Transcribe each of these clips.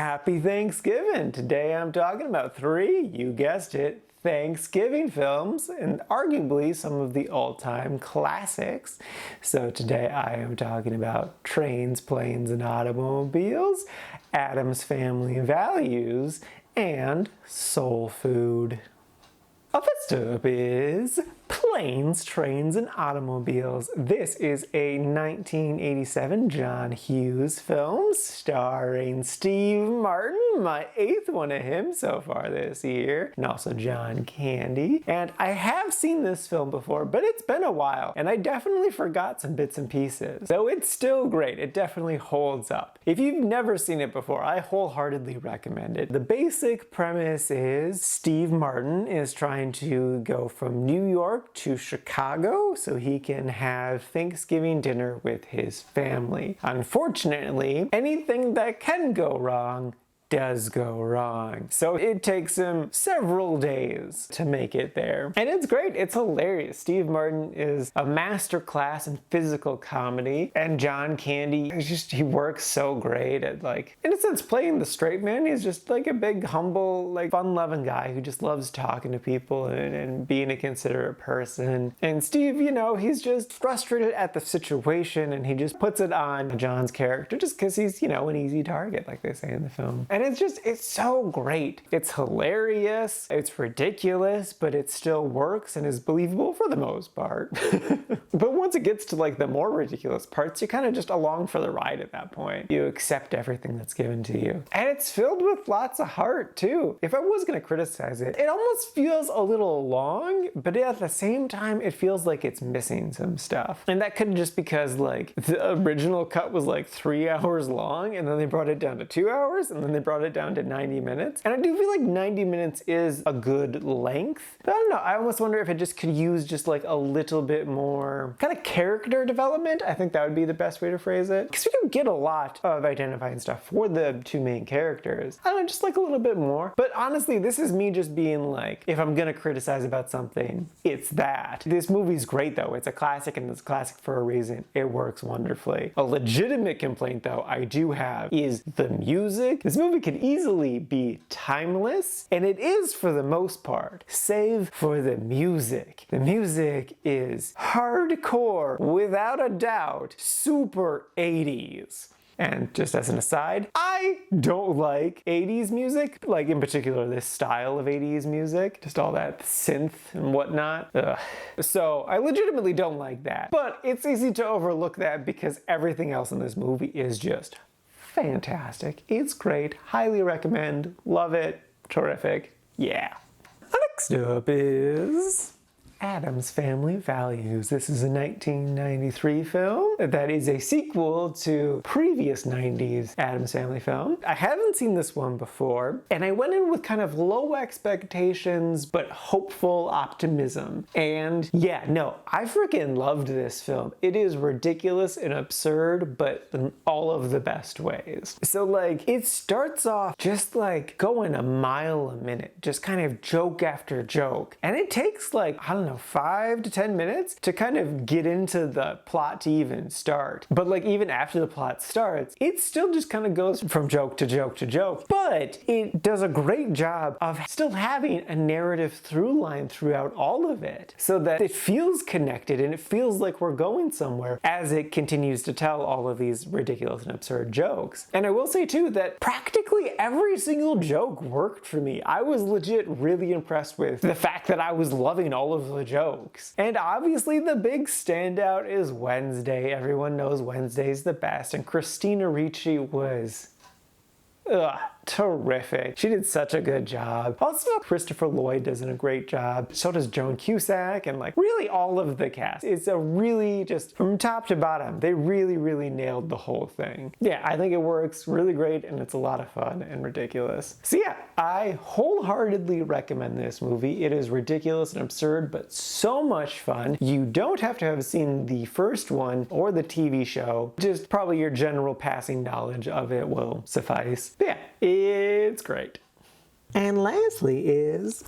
Happy Thanksgiving! Today I'm talking about three, you guessed it, Thanksgiving films, and arguably some of the all-time classics. So today I am talking about Trains, Planes, and Automobiles, Addams Family Values, and Soul Food. First up is Planes, Trains, and Automobiles. This is a 1987 John Hughes film starring Steve Martin, my eighth one of him so far this year, and also John Candy. And I have seen this film before, but it's been a while, and I definitely forgot some bits and pieces. Though it's still great, it definitely holds up. If you've never seen it before, I wholeheartedly recommend it. The basic premise is Steve Martin is trying to go from New York to Chicago so he can have Thanksgiving dinner with his family. Unfortunately, anything that can go wrong does go wrong. So it takes him several days to make it there. And it's great, it's hilarious. Steve Martin is a masterclass in physical comedy, and John Candy, he works so great at, like, in a sense, playing the straight man. He's just like a big, humble, like, fun-loving guy who just loves talking to people and being a considerate person. And Steve, you know, he's just frustrated at the situation, and he just puts it on John's character just because he's, you know, an easy target, like they say in the film. And it's so great. It's hilarious, it's ridiculous, but it still works and is believable for the most part. But once it gets to like the more ridiculous parts, you're kind of just along for the ride at that point. You accept everything that's given to you. And it's filled with lots of heart too. If I was gonna criticize it, it almost feels a little long, but at the same time, it feels like it's missing some stuff. And that could just because like the original cut was like 3 hours long, and then they brought it down to 2 hours, and then they brought it down to 90 minutes. And I do feel like 90 minutes is a good length. But I don't know, I almost wonder if it just could use just like a little bit more kind of character development. I think that would be the best way to phrase it. Because we do get a lot of identifying stuff for the two main characters. I don't know, just like a little bit more. But honestly, this is me just being like, if I'm gonna criticize about something, it's that. This movie's great though. It's a classic, and it's a classic for a reason. It works wonderfully. A legitimate complaint though I do have is the music. This movie could easily be timeless, and it is for the most part, save for the music. The music is hardcore, without a doubt, super 80s. And just as an aside, I don't like 80s music, like in particular this style of 80s music, just all that synth and whatnot. Ugh. So I legitimately don't like that. But it's easy to overlook that because everything else in this movie is just fantastic. It's great. Highly recommend. Love it. Terrific. Yeah. Next up is Addams Family Values. This is a 1993 film that is a sequel to previous 90s Addams Family film. I haven't seen this one before, and I went in with kind of low expectations but hopeful optimism. And yeah, no, I freaking loved this film. It is ridiculous and absurd, but in all of the best ways. So like, it starts off just like going a mile a minute, just kind of joke after joke. And it takes like, I don't know, 5 to 10 minutes to kind of get into the plot to even start. But like even after the plot starts, it still just kind of goes from joke to joke to joke. But it does a great job of still having a narrative through line throughout all of it, so that it feels connected and it feels like we're going somewhere as it continues to tell all of these ridiculous and absurd jokes. And I will say too that practically every single joke worked for me. I was legit really impressed with the fact that I was loving all of the jokes. And obviously the big standout is Wednesday. Everyone knows Wednesday's the best, and Christina Ricci was terrific. She did such a good job. Also, Christopher Lloyd does a great job. So does Joan Cusack, and like really all of the cast. It's a really, just from top to bottom, they really, really nailed the whole thing. Yeah, I think it works really great, and it's a lot of fun and ridiculous. So yeah, I wholeheartedly recommend this movie. It is ridiculous and absurd, but so much fun. You don't have to have seen the first one or the TV show. Just probably your general passing knowledge of it will suffice. But yeah, it's great. And lastly is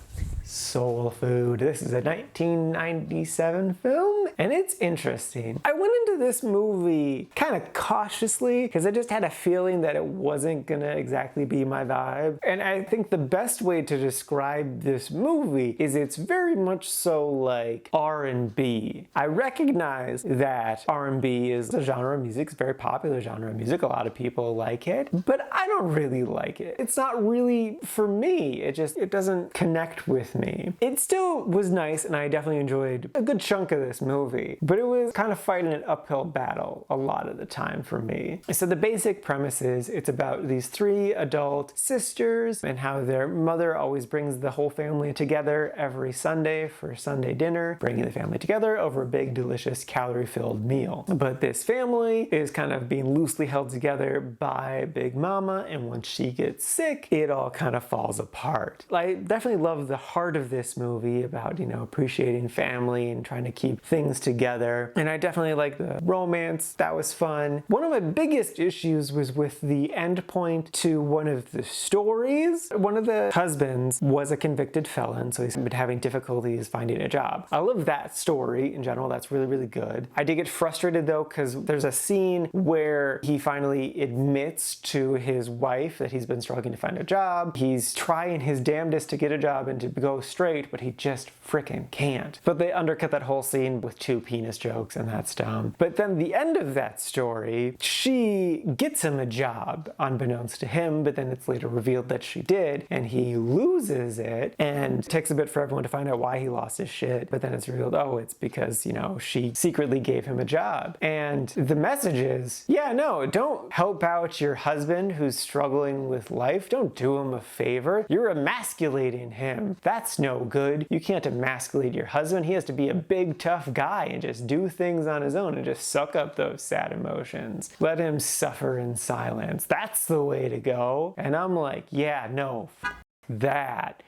Soul Food. This is a 1997 film, and it's interesting. I went into this movie kind of cautiously because I just had a feeling that it wasn't gonna exactly be my vibe. And I think the best way to describe this movie is it's very much so like R&B. I recognize that R&B is a genre of music, it's a very popular genre of music. A lot of people like it, but I don't really like it. It's not really for me. It doesn't connect with me. It still was nice, and I definitely enjoyed a good chunk of this movie, but it was kind of fighting an uphill battle a lot of the time for me. So the basic premise is it's about these three adult sisters and how their mother always brings the whole family together every Sunday for Sunday dinner, bringing the family together over a big, delicious, calorie-filled meal. But this family is kind of being loosely held together by Big Mama, and once she gets sick, it all kind of falls apart. I definitely love the heart of this movie about, appreciating family and trying to keep things together. And I definitely like the romance. That was fun. One of my biggest issues was with the end point to one of the stories. One of the husbands was a convicted felon, so he's been having difficulties finding a job. I love that story in general. That's really, really good. I did get frustrated though, because there's a scene where he finally admits to his wife that he's been struggling to find a job. He's trying his damnedest to get a job and to go straight, but he just frickin' can't. But they undercut that whole scene with 2 penis jokes, and that's dumb. But then the end of that story, she gets him a job, unbeknownst to him, but then it's later revealed that she did, and he loses it, and it takes a bit for everyone to find out why he lost his shit, but then it's revealed, oh, it's because, she secretly gave him a job. And the message is, yeah, no, don't help out your husband who's struggling with life. Don't do him a favor. You're emasculating him. That's no good. You can't emasculate your husband. He has to be a big, tough guy and just do things on his own and just suck up those sad emotions. Let him suffer in silence. That's the way to go. And I'm like, yeah, no, that.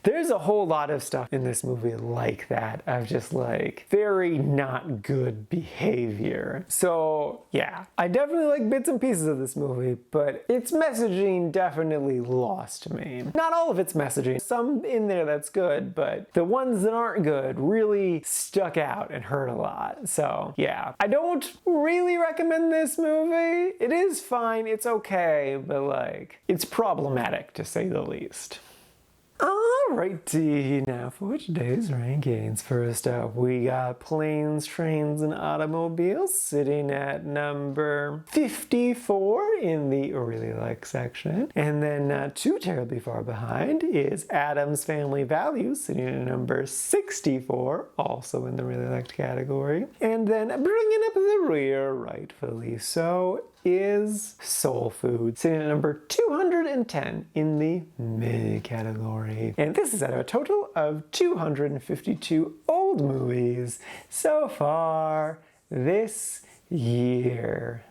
There's a whole lot of stuff in this movie like that, of just like very not good behavior. So yeah, I definitely like bits and pieces of this movie, but its messaging definitely lost me. Not all of its messaging, some in there that's good, but the ones that aren't good really stuck out and hurt a lot. So yeah, I don't really recommend this movie. It is fine, it's okay, but like, it's problematic to say the least. Alrighty, now for today's rankings. First up, we got Planes, Trains, and Automobiles sitting at number 54 in the really like section. And then not too terribly far behind is Addams Family Values sitting at number 64, also in the really liked category. And then bringing up the rear, rightfully so, is Soul Food, sitting at number 210 in the mid category. And this is out of a total of 252 old movies so far this year.